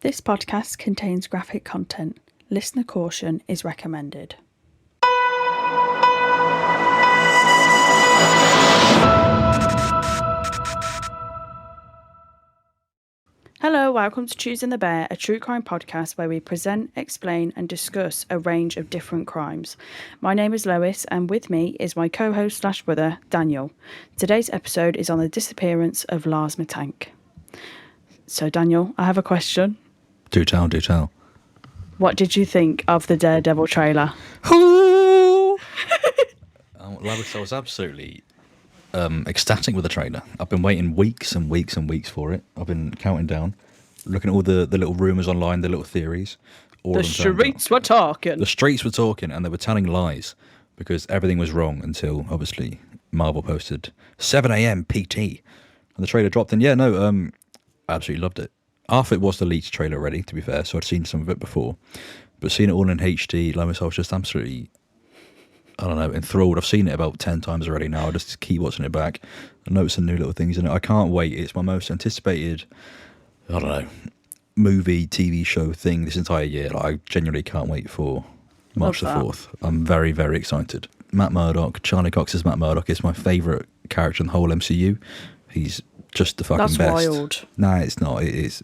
This podcast contains graphic content. Listener caution is recommended. Hello, welcome to Choosing the Bear, a true crime podcast where we present, explain and discuss a range of different crimes. My name is Lois and with me is my co-host / brother, Daniel. Today's episode is on the disappearance of Lars Mittank. So Daniel, I have a question. Do tell. What did you think of the Daredevil trailer? Lois, I was absolutely ecstatic with the trailer. I've been waiting weeks and weeks and weeks for it. I've been counting down, looking at all the little rumours online, the little theories. The streets were talking. The streets were talking and they were telling lies because everything was wrong until, obviously, Marvel posted 7 a.m. PT. And the trailer dropped in. Absolutely loved it. Half it was the leaked trailer already, to be fair, so I'd seen some of it before. But seeing it all in HD, Lois, I was just absolutely, enthralled. I've seen it about 10 times already now. I just keep watching it back and noticing new little things in it. I can't wait. It's my most anticipated, movie, TV show thing this entire year. I genuinely can't wait for March the 4th. I'm very, very excited. Matt Murdock, Charlie Cox's Matt Murdock is my favourite character in the whole MCU. He's just the fucking best. That's wild. Nah, it's not. It is.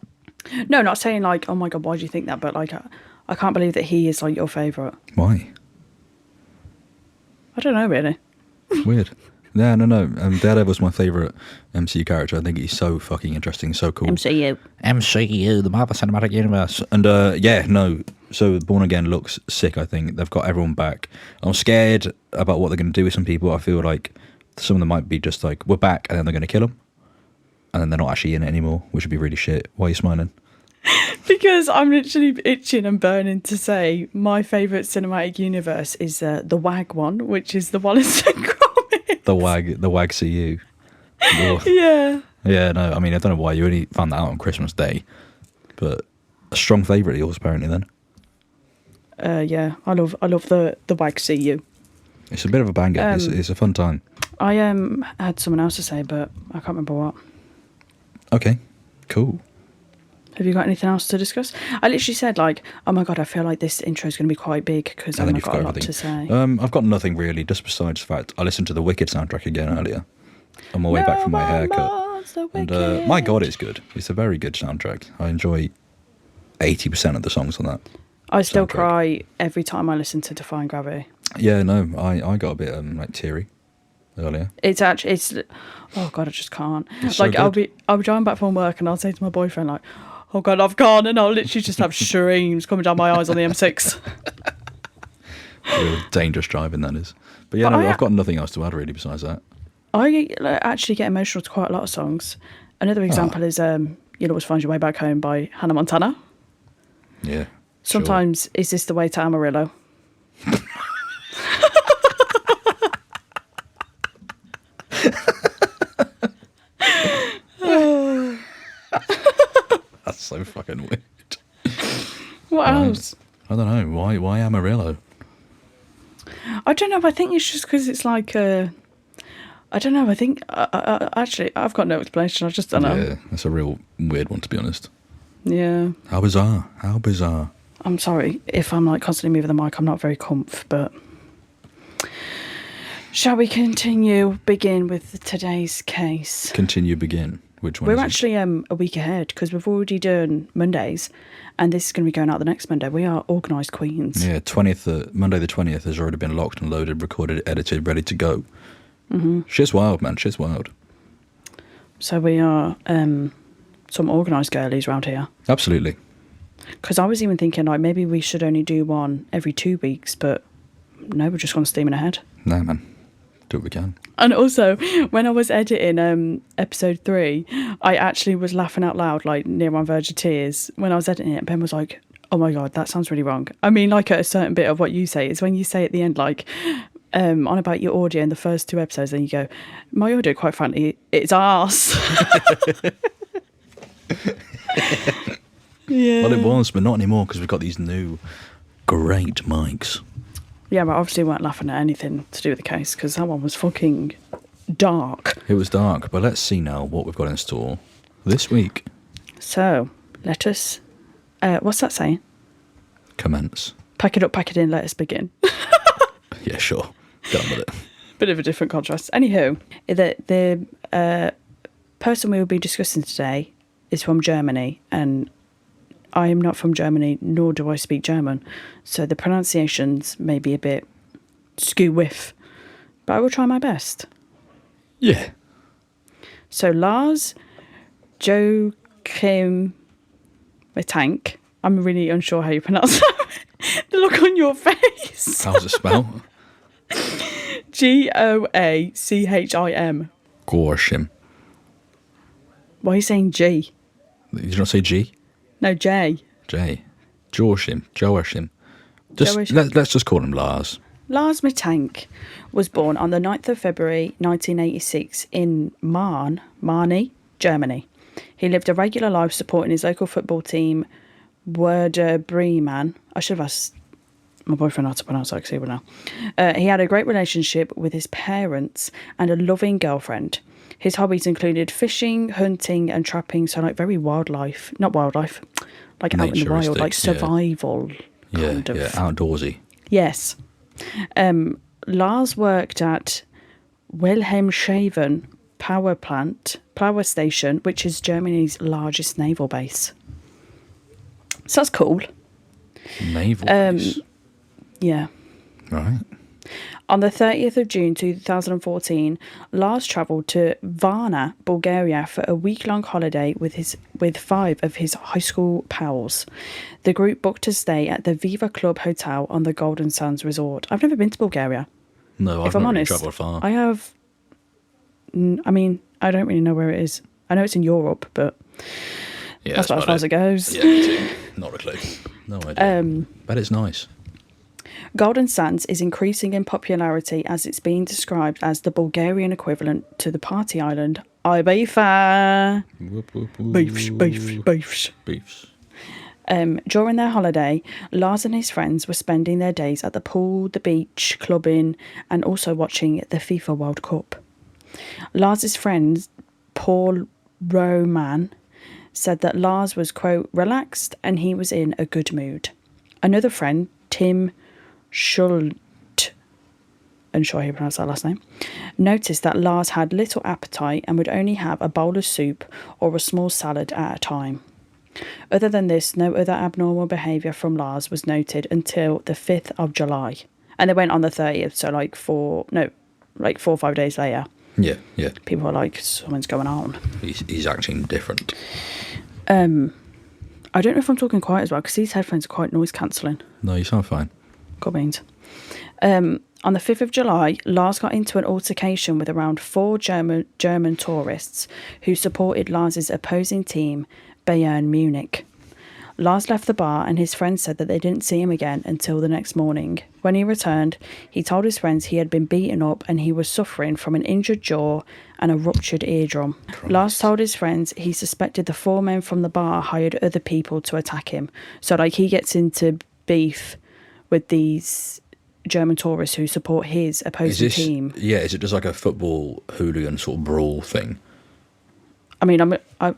No, not saying like, oh my God, why do you think that? But like, I can't believe that he is like your favourite. Why? I don't know, really. Weird. No. Daredevil's my favourite MCU character. I think he's so fucking interesting, so cool. MCU, the Marvel Cinematic Universe. And so Born Again looks sick, I think. They've got everyone back. I'm scared about what they're going to do with some people. I feel like some of them might be just like, we're back, and then they're going to kill them. And then they're not actually in it anymore, which would be really shit. Why are you smiling? Because I'm literally itching and burning to say my favourite cinematic universe is the WAG one, which is the Wallace and Gromit. The WAG CU. Yeah. Yeah, no, I mean, I don't know why you only found that out on Christmas Day, but a strong favourite of yours apparently then. Yeah, I love the WAG CU. It's a bit of a banger. It's a fun time. I had someone else to say, but I can't remember what. Okay, cool. Have you got anything else to discuss? I literally said like, oh my God, I feel like this intro is going to be quite big because I've got a lot to say. I've got nothing really, just besides the fact I listened to the Wicked soundtrack again earlier on my way back from my haircut. And my God, it's good. It's a very good soundtrack. I enjoy 80% of the songs on that. I still cry every time I listen to Defying Gravity. Yeah, no, I got a bit teary earlier. It's oh God, I just can't. It's like so I'll be driving back from work and I'll say to my boyfriend like, oh God, I've gone, and I'll literally just have streams coming down my eyes on the M6. Real dangerous driving that is. But yeah, I've got nothing else to add really besides that. I actually get emotional to quite a lot of songs. Another example is You'll Always Find Your Way Back Home by Hannah Montana. Yeah. Sometimes Is This the Way to Amarillo? That's so fucking weird. What else? I don't know. Why Amarillo? I don't know. I think it's just because it's like I don't know. I think actually I've got no explanation. I just don't know. Yeah, that's a real weird one to be honest. Yeah. How bizarre. I'm sorry if I'm like constantly moving the mic. I'm not very comf, but shall we begin with today's case? Begin. Which one? We're actually a week ahead because we've already done Mondays, and this is going to be going out the next Monday. We are organised queens. Yeah, Monday the 20th has already been locked and loaded, recorded, edited, ready to go. Mm-hmm. Shit's wild, man. Shit's wild. So we are some organised girlies around here. Absolutely. Because I was even thinking like maybe we should only do one every 2 weeks, but no, we're just going steaming ahead. No, man. Do what we can. And also, when I was editing episode 3, I actually was laughing out loud, like near on verge of tears. When I was editing it, Ben was like, oh my God, that sounds really wrong. I mean, like at a certain bit of what you say is when you say at the end, like, on about your audio in the first 2 episodes, then you go, my audio, quite frankly, it's arse. Yeah. Well, it was, but not anymore because we've got these new great mics. Yeah, but obviously we weren't laughing at anything to do with the case because that one was fucking dark. It was dark, but let's see now what we've got in store this week. So, let us What's that saying? Commence. Pack it up, pack it in, let us begin. Yeah, sure. Get on with it. Bit of a different contrast. Anywho, the person we will be discussing today is from Germany, and I am not from Germany, nor do I speak German, so the pronunciations may be a bit skew-whiff, but I will try my best. Yeah. So Lars Joachim Mittank. I'm really unsure how you pronounce that. The look on your face. How's it spelled? Goachim. Gorshim. Why are you saying G? Did you not say G? No, J. J. Joachim. Let's just call him Lars. Lars Mittank was born on the 9th of February 1986 in Marni, Germany. He lived a regular life supporting his local football team, Werder Bremen. I should have asked my boyfriend how to pronounce that, because he would know. He had a great relationship with his parents and a loving girlfriend. His hobbies included fishing, hunting and trapping, so like very not wildlife, like out in the wild, like survival kind of. Yeah, outdoorsy. Yes. Lars worked at Wilhelmshaven power station, which is Germany's largest naval base. So that's cool. Naval base? Yeah. Right. On the 30th of June 2014, Lars travelled to Varna, Bulgaria for a week-long holiday with 5 of his high school pals. The group booked a stay at the Viva Club Hotel on the Golden Sands Resort. I've never been to Bulgaria. No, if I'm honest, travelled far. I have. I mean, I don't really know where it is. I know it's in Europe, but yeah, that's about as far as it goes. Yeah, me too. Not a clue. No idea. But it's nice. Golden Sands is increasing in popularity as it's being described as the Bulgarian equivalent to the party island Ibiza. Beefs. During their holiday, Lars and his friends were spending their days at the pool, the beach, clubbing, and also watching the FIFA World Cup. Lars's friend, Paul Roman, said that Lars was, quote, relaxed and he was in a good mood. Another friend, Tim Schult, unsure how you pronounce that last name, noticed that Lars had little appetite and would only have a bowl of soup or a small salad at a time. Other than this, no other abnormal behaviour from Lars was noted until the 5th of July. And they went on the 30th, so like 4 or 5 days later. Yeah. People are like, something's going on. He's acting different. I don't know if I'm talking quiet as well, because these headphones are quite noise cancelling. No, you sound fine. Cool beans. On the 5th of July, Lars got into an altercation with around 4 German tourists who supported Lars's opposing team, Bayern Munich. Lars left the bar and his friends said that they didn't see him again until the next morning. When he returned, he told his friends he had been beaten up and he was suffering from an injured jaw and a ruptured eardrum. Christ. Lars told his friends he suspected the 4 men from the bar hired other people to attack him. So like he gets into beef with these German tourists who support his opposing team. Yeah, is it just like a football hooligan sort of brawl thing? I mean, I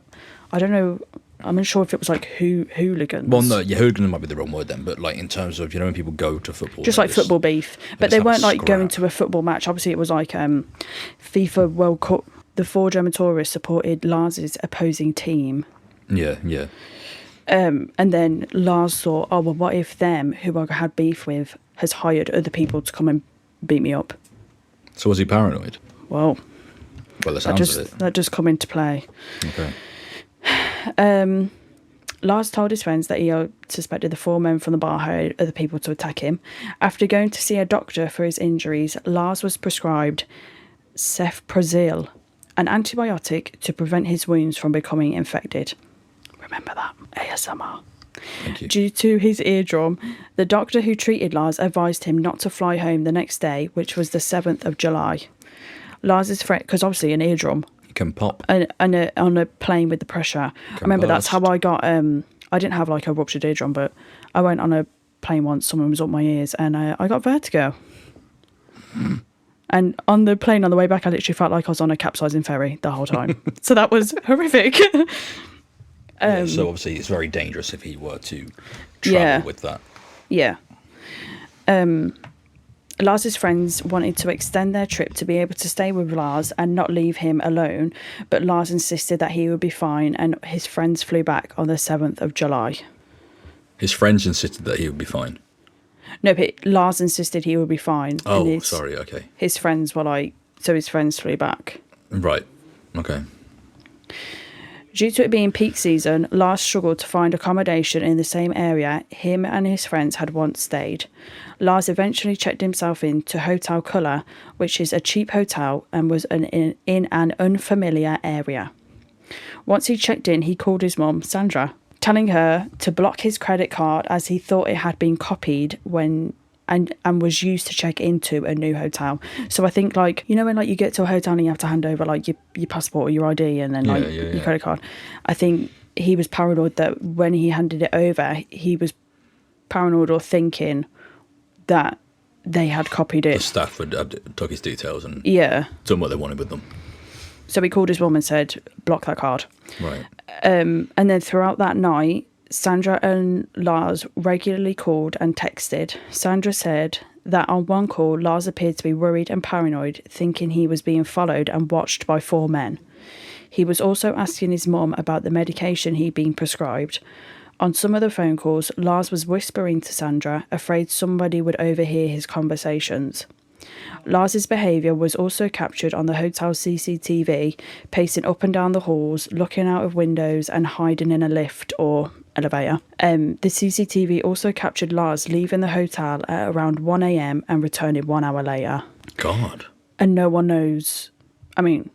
don't know. I'm unsure if it was like hooligans. Well, no, yeah, hooligan might be the wrong word then, but like in terms of, when people go to football. Just like football beef. But they weren't like going to a football match. Obviously, it was like FIFA World Cup. The 4 German tourists supported Lars's opposing team. Yeah. And then Lars thought, oh, well, what if them, who I had beef with, has hired other people to come and beat me up? So was he paranoid? Well, the sounds of it. That does come into play. Okay. Lars told his friends that he suspected the 4 men from the bar hired other people to attack him. After going to see a doctor for his injuries, Lars was prescribed cefprozil, an antibiotic to prevent his wounds from becoming infected. Remember that, ASMR. Thank you. Due to his eardrum, the doctor who treated Lars advised him not to fly home the next day, which was the 7th of July. Lars's friend, because obviously an eardrum can pop on a plane with the pressure. I remember that's how I got. I didn't have like a ruptured eardrum, but I went on a plane once. Someone was up my ears, and I got vertigo. And on the plane on the way back, I literally felt like I was on a capsizing ferry the whole time. So that was horrific. So obviously it's very dangerous if he were to travel Yeah. with that. Yeah. Lars's friends wanted to extend their trip to be able to stay with Lars and not leave him alone, but Lars insisted that he would be fine, and his friends flew back on the 7th of July. His friends insisted that he would be fine. No, but Lars insisted he would be fine. Oh, sorry, okay. His friends were like, so his friends flew back. Right, okay. Due to it being peak season, Lars struggled to find accommodation in the same area him and his friends had once stayed. Lars eventually checked himself into Hotel Colour, which is a cheap hotel and was in an unfamiliar area. Once he checked in, he called his mum, Sandra, telling her to block his credit card as he thought it had been copied and was used to check into a new hotel. So I think, like, you know when like you get to a hotel and you have to hand over like your passport or your ID and then like your credit card. I think he was paranoid that when he handed it over, he was paranoid or thinking that they had copied it. The staff took his details and done what they wanted with them. So he called his mum and said, block that card. Right. And then throughout that night, Sandra and Lars regularly called and texted. Sandra said that on one call, Lars appeared to be worried and paranoid, thinking he was being followed and watched by 4 men. He was also asking his mum about the medication he'd been prescribed. On some of the phone calls, Lars was whispering to Sandra, afraid somebody would overhear his conversations. Lars's behaviour was also captured on the hotel's CCTV, pacing up and down the halls, looking out of windows and hiding in a lift or elevator. The CCTV also captured Lars leaving the hotel at around 1 a.m. and returning 1 hour later. God. And no one knows, I mean,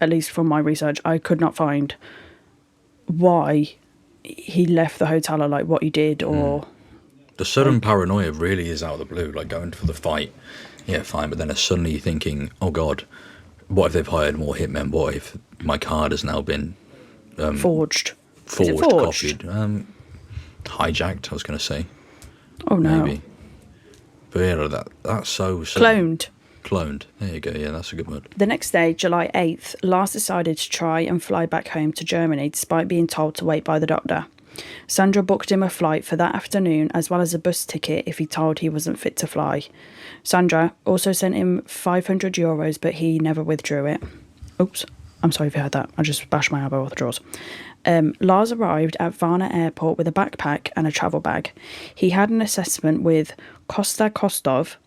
at least from my research, I could not find why he left the hotel or like what he did or... The sudden paranoia really is out of the blue, like going for the fight. Yeah, fine, but then suddenly you're thinking, oh God, what if they've hired more hitmen? What if my card has now been... forged? Copied. Hijacked, I was going to say. Oh no. Maybe. But yeah, that's so... Cloned. Cloned. There you go, yeah, that's a good word. The next day, July 8th, Lars decided to try and fly back home to Germany despite being told to wait by the doctor. Sandra booked him a flight for that afternoon as well as a bus ticket if he told he wasn't fit to fly. Sandra also sent him €500, but he never withdrew it. Oops, I'm sorry if you heard that. I just bashed my elbow off the drawers. Lars arrived at Varna Airport with a backpack and a travel bag. He had an assessment with Kosta Kostov,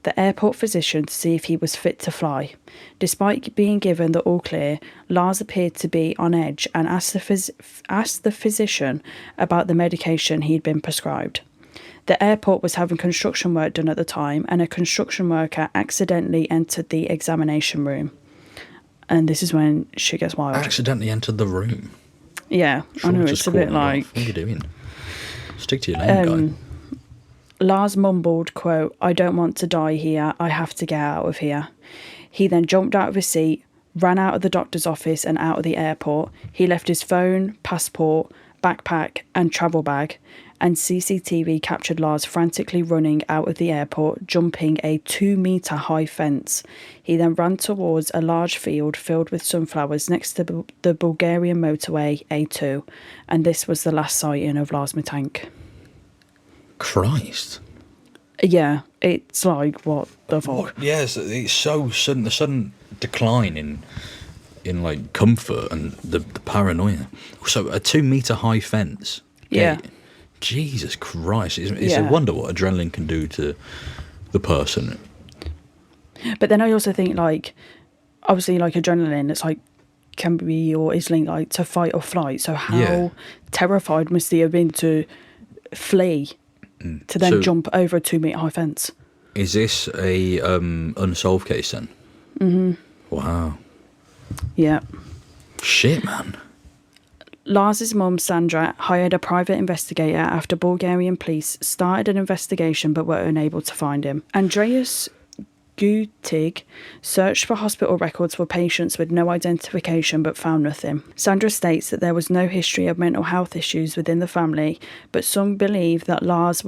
the airport physician, to see if he was fit to fly. Despite being given the all clear, Lars appeared to be on edge and asked the physician about the medication he'd been prescribed. The airport was having construction work done at the time, and a construction worker accidentally entered the examination room. And this is when shit gets wild. Accidentally entered the room? Yeah, I know, it's a bit like... What are you doing? Stick to your name, guy. Lars mumbled, quote, "I don't want to die here. I have to get out of here." He then jumped out of his seat, ran out of the doctor's office and out of the airport. He left his phone, passport, backpack and travel bag, and CCTV captured Lars frantically running out of the airport, jumping a 2-metre high fence. He then ran towards a large field filled with sunflowers next to the Bulgarian motorway A2, and this was the last sighting of Lars Mittank. Christ. Yeah, it's like, what the fuck? Yes, it's so sudden. The sudden decline in like comfort and the paranoia. So a 2-metre high fence. Yeah. Jesus Christ! It's a wonder what adrenaline can do to the person. But then I also think, like, obviously, like adrenaline, it's like can be or is linked like to fight or flight. So how terrified must he have been to flee? To then jump over a 2-metre high fence. Is this a unsolved case then? Mm-hmm. Wow. Yeah. Shit, man. Lars's mum, Sandra, hired a private investigator after Bulgarian police started an investigation but were unable to find him. Andreas Gutig searched for hospital records for patients with no identification but found nothing. Sandra states that there was no history of mental health issues within the family, but some believe that Lars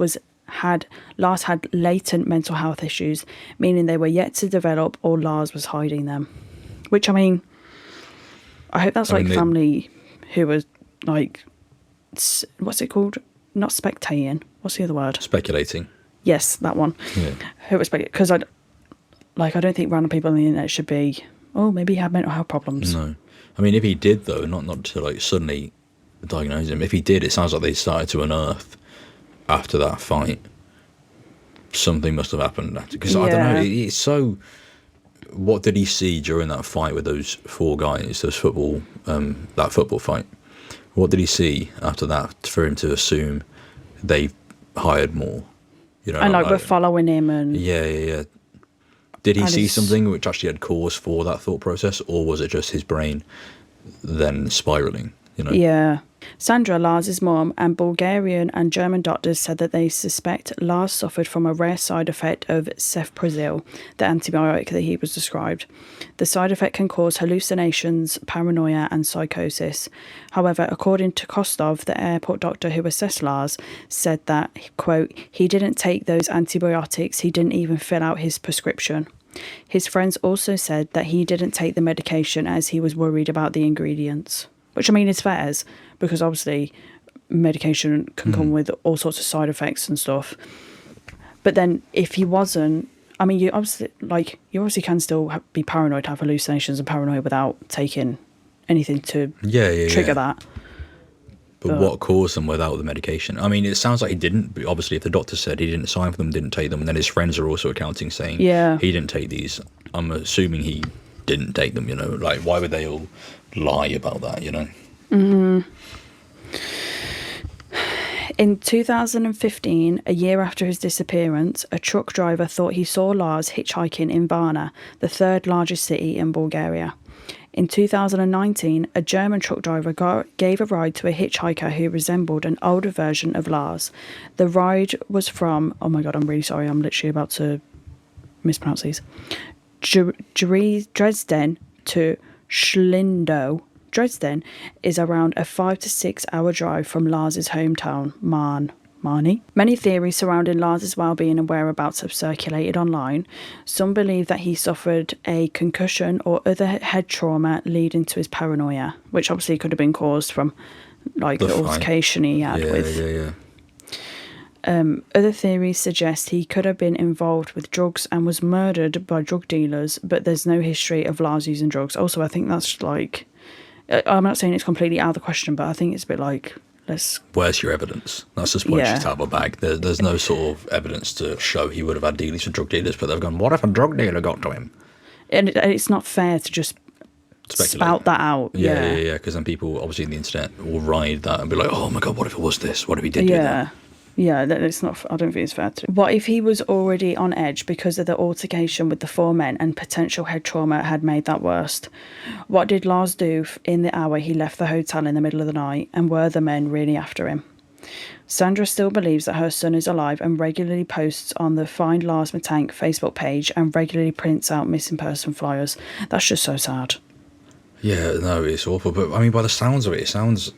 had latent mental health issues, meaning they were yet to develop or Lars was hiding them. Which, I mean, I hope that's family who was like what's it called? Not spectating. What's the other word? Speculating. Yes, that one. Yeah. Who was because I don't think random people on the internet should be. Oh, maybe he had mental health problems. No, I mean, if he did though, not to like suddenly diagnose him. If he did, it sounds like they started to unearth after that fight. Something must have happened after, because I don't know. It's so. What did he see during that fight with those 4 guys? That football fight. What did he see after that for him to assume they hired more? You know, and like we're following him and yeah. Did he see something which actually had cause for that thought process, or was it just his brain then spiraling? You know. Yeah. Sandra, Lars's mom, and Bulgarian and German doctors said that they suspect Lars suffered from a rare side effect of cefprozil, the antibiotic that he was prescribed. The side effect can cause hallucinations, paranoia, and psychosis. However, according to Kostov, the airport doctor who assessed Lars, said that, quote, he didn't take those antibiotics, he didn't even fill out his prescription. His friends also said that he didn't take the medication as he was worried about the ingredients. Which, I mean, is fair, because obviously medication can come with all sorts of side effects and stuff. But then if he wasn't, I mean, you obviously can still be paranoid, have hallucinations and paranoia without taking anything to trigger that. But what caused them without the medication? I mean, it sounds like he didn't. But obviously, if the doctor said he didn't sign for them, didn't take them, and then his friends are also accounting saying he didn't take these, I'm assuming he didn't take them, you know. Like, why would they all lie about that, you know? In 2015, a year after his disappearance, a truck driver thought he saw Lars hitchhiking in Varna, the 3rd largest city in Bulgaria. In 2019, a German truck driver gave a ride to a hitchhiker who resembled an older version of Lars. The ride was from, oh my God, I'm really sorry, I'm literally about to mispronounce these, Dresden to Schlindo. Dresden is around a 5 to 6 hour drive from Lars's hometown, Marni. Many theories surrounding Lars's well-being and whereabouts have circulated online. Some believe that he suffered a concussion or other head trauma leading to his paranoia, which obviously could have been caused from like the altercation he had with. Other theories suggest he could have been involved with drugs and was murdered by drug dealers, but there's no history of Lars using drugs. Also, I think that's like, I'm not saying it's completely out of the question, but I think it's a bit like, where's your evidence? That's just what she's out of a bag. There's no sort of evidence to show he would have had dealings with drug dealers, but they've gone, what if a drug dealer got to him? And it's not fair to just spout that out. Yeah, because then people, obviously, on the internet will ride that and be like, oh my God, what if it was this? What if he did do that? Yeah, it's not. I don't think it's fair to. What if he was already on edge because of the altercation with the 4 men and potential head trauma had made that worse? What did Lars do in the hour he left the hotel in the middle of the night, and were the men really after him? Sandra still believes that her son is alive and regularly posts on the Find Lars Mittank Facebook page and regularly prints out missing person flyers. That's just so sad. Yeah, no, it's awful. But I mean, by the sounds of it, it sounds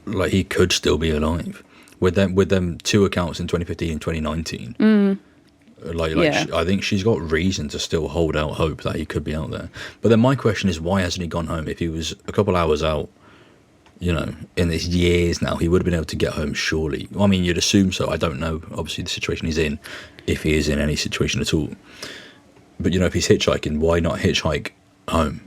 like he could still be alive. With them 2 accounts in 2015 and 2019, I think she's got reason to still hold out hope that he could be out there. But then my question is, why hasn't he gone home? If he was a couple hours out, you know, in his years now, he would have been able to get home surely. I mean, you'd assume so. I don't know, obviously, the situation he's in, if he is in any situation at all. But, you know, if he's hitchhiking, why not hitchhike home?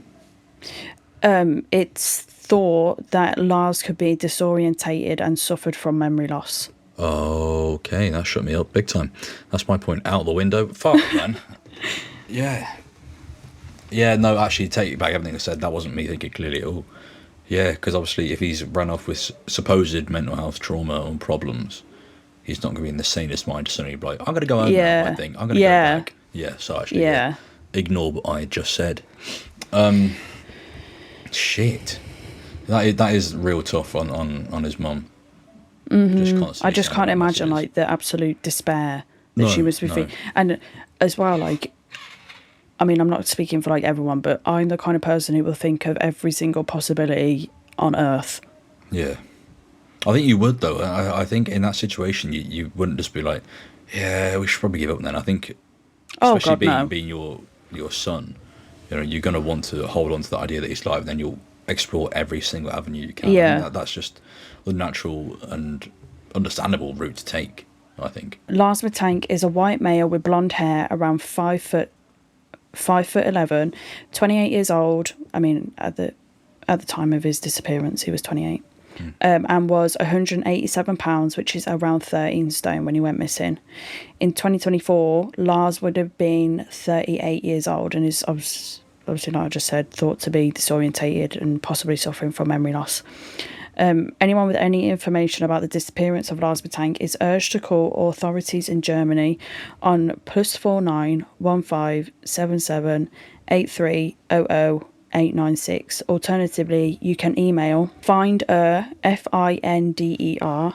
It's thought that Lars could be disorientated and suffered from memory loss. Okay, that shut me up big time. That's my point out the window. Fuck, man. Yeah, no, actually, take back everything I said. That wasn't me thinking clearly at all. Yeah, because obviously if he's run off with supposed mental health trauma or problems, he's not going to be in the sanest mind to suddenly be like, I'm going to go home now, I think. I'm going to go back. Yeah, so actually, ignore what I just said. Shit. That is real tough on his mum. I just can't imagine like the absolute despair that she was feeling. And as well, like, I mean, I'm not speaking for like everyone, but I'm the kind of person who will think of every single possibility on earth. Yeah. I think you would, though. I think in that situation, you wouldn't just be like, yeah, we should probably give up then. I think, especially being your son, you know, you're going to want to hold on to the idea that he's alive, then you'll explore every single avenue you can. Yeah. That's just the natural and understandable route to take, I think. Lars Mittank is a white male with blonde hair, around 5'11", 28 years old. I mean, at the time of his disappearance, he was 28. And was 187 pounds, which is around 13 stone when he went missing. In 2024, Lars would have been 38 years old and is obviously, like I just said, thought to be disorientated and possibly suffering from memory loss. Anyone with any information about the disappearance of Lars Mittank is urged to call authorities in Germany on +49 15 77 8300 896. Alternatively, you can email finder _Lars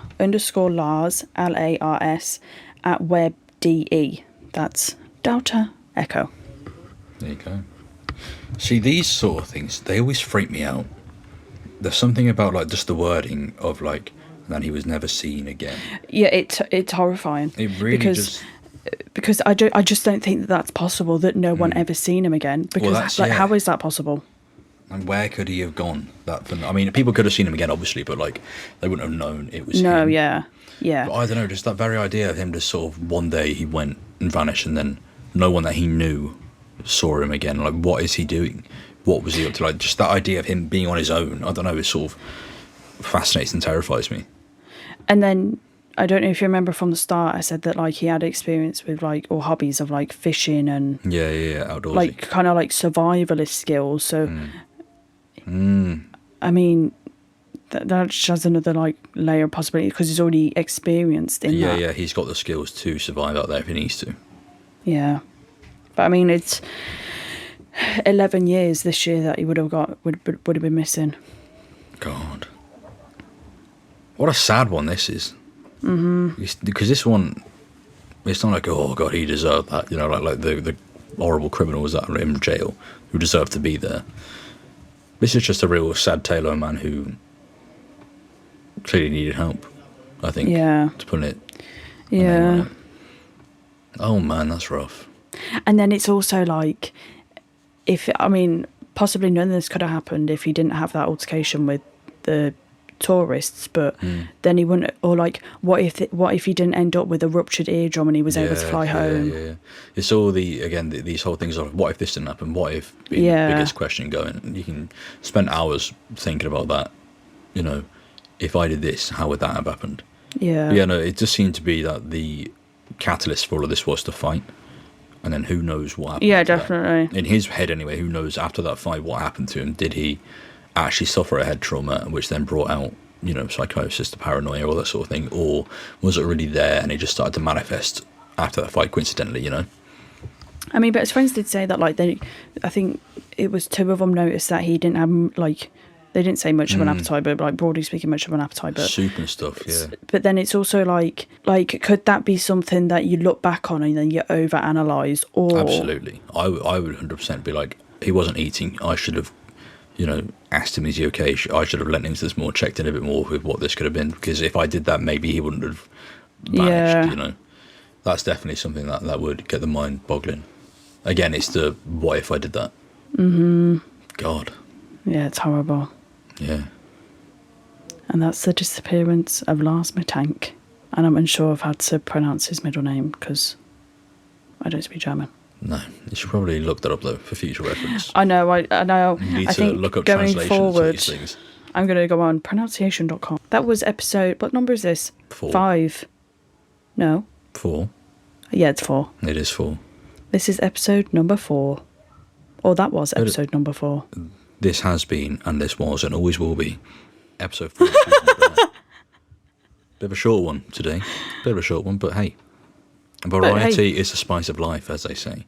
LARS @webde. That's Delta Echo. There you go. See, these sort of things, they always freak me out. There's something about like just the wording of like, and then he was never seen again. Yeah, it's horrifying. It really because I just don't think that that's possible, that no one ever seen him again. Because how is that possible? And where could he have gone? I mean, people could have seen him again, obviously, but like they wouldn't have known it was him. No, yeah. But I don't know, just that very idea of him just sort of one day he went and vanished, and then no one that he knew saw him again. Like, what is he doing? What was he up to? Like, just that idea of him being on his own, I don't know, it sort of fascinates and terrifies me. And then, I don't know if you remember from the start, I said that like he had experience with like, or hobbies of like fishing and outdoorsy, like kind of like survivalist skills. So, I mean, that just has another like layer of possibility because he's already experienced in that. Yeah, he's got the skills to survive out there if he needs to. Yeah, but I mean, it's 11 years this year that he would have been missing. God, what a sad one this is. Because this one, it's not like, oh God, he deserved that, you know, like the horrible criminals that are in jail who deserve to be there. This is just a real sad tale of a man who clearly needed help, I think. Yeah. To put it. Yeah. Oh man, that's rough. And then it's also like, possibly none of this could have happened if he didn't have that altercation with the tourists, but then he wouldn't, or like what if he didn't end up with a ruptured eardrum and he was able to fly home. It's all these whole things of what if this didn't happen, what if being the biggest question going, and you can spend hours thinking about that, you know, if I did this, how would that have happened? It just seemed to be that the catalyst for all of this was to fight, and then who knows what happened. Definitely in his head anyway, who knows after that fight what happened to him. Did he actually suffer a head trauma, which then brought out, you know, psychosis, the paranoia, all that sort of thing, or was it really there and it just started to manifest after that fight coincidentally, you know? I mean, but his friends did say that, like, I think it was two of them noticed that he didn't have, like, they didn't say much of an appetite, but like broadly speaking, much of an appetite. But soup and stuff, yeah. But then it's also like, could that be something that you look back on and then you overanalyze? Or absolutely, I would 100% be like, he wasn't eating. I should have, you know, asked him, is he okay? I should have let into this more, checked in a bit more with what this could have been, because if I did that, maybe he wouldn't have vanished, you know. That's definitely something that would get the mind boggling. Again, it's the what if I did that. God. Yeah, it's horrible. Yeah. And that's the disappearance of Lars Mittank. And I'm unsure of how to pronounce his middle name because I don't speak German. No, you should probably look that up though for future reference. I know. You need to think look up going translations forward, of these things. I'm going to go on pronunciation.com. That was episode. What number is this? 4. 5. No. 4. Yeah, it's 4. It is 4. This is episode number 4. Or that was episode number 4. This has been, and this was, and always will be, episode 4. Bit of a short one today. Bit of a short one, but hey. Variety is the spice of life, as they say.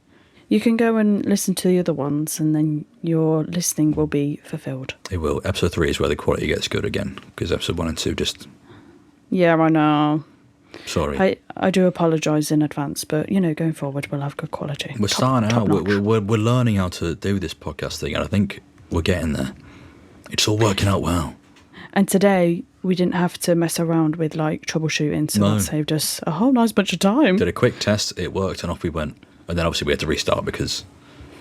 You can go and listen to the other ones, and then your listening will be fulfilled. It will. Episode 3 is where the quality gets good again, because episode 1 and 2 just... Yeah, I know. Sorry. I do apologise in advance, but, you know, going forward, we'll have good quality. We're starting out. We're learning how to do this podcast thing, and I think we're getting there. It's all working out well. And today, we didn't have to mess around with, like, troubleshooting, so that saved us a whole nice bunch of time. Did a quick test, it worked, and off we went. And then obviously we had to restart because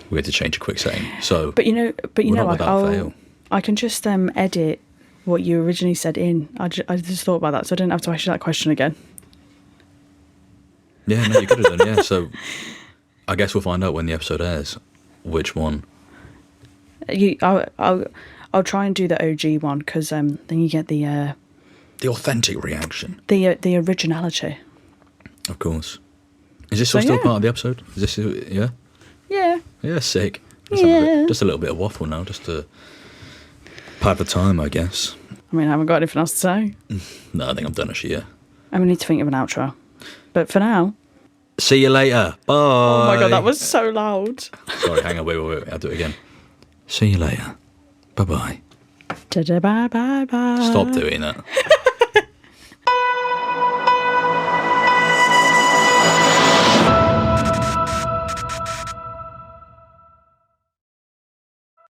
we had to change a quick setting. So, but you know, like, I can just edit what you originally said in. I just thought about that, so I didn't have to ask you that question again. Yeah, no, you could have done, yeah. So I guess we'll find out when the episode airs which one. I'll try and do the OG one, because then you get the authentic reaction. The originality. Of course. Is this still part of the episode? Is this, yeah? Yeah. Yeah, sick. Yeah. Just a little bit of waffle now, just to pad the time, I guess. I mean, I haven't got anything else to say. No, I think I'm done actually, yeah. And we need to think of an outro. But for now... See you later. Bye. Oh my God, that was so loud. Sorry, hang on, wait, I'll do it again. See you later. Bye-bye. Ta-da, bye, bye, bye. Stop doing that.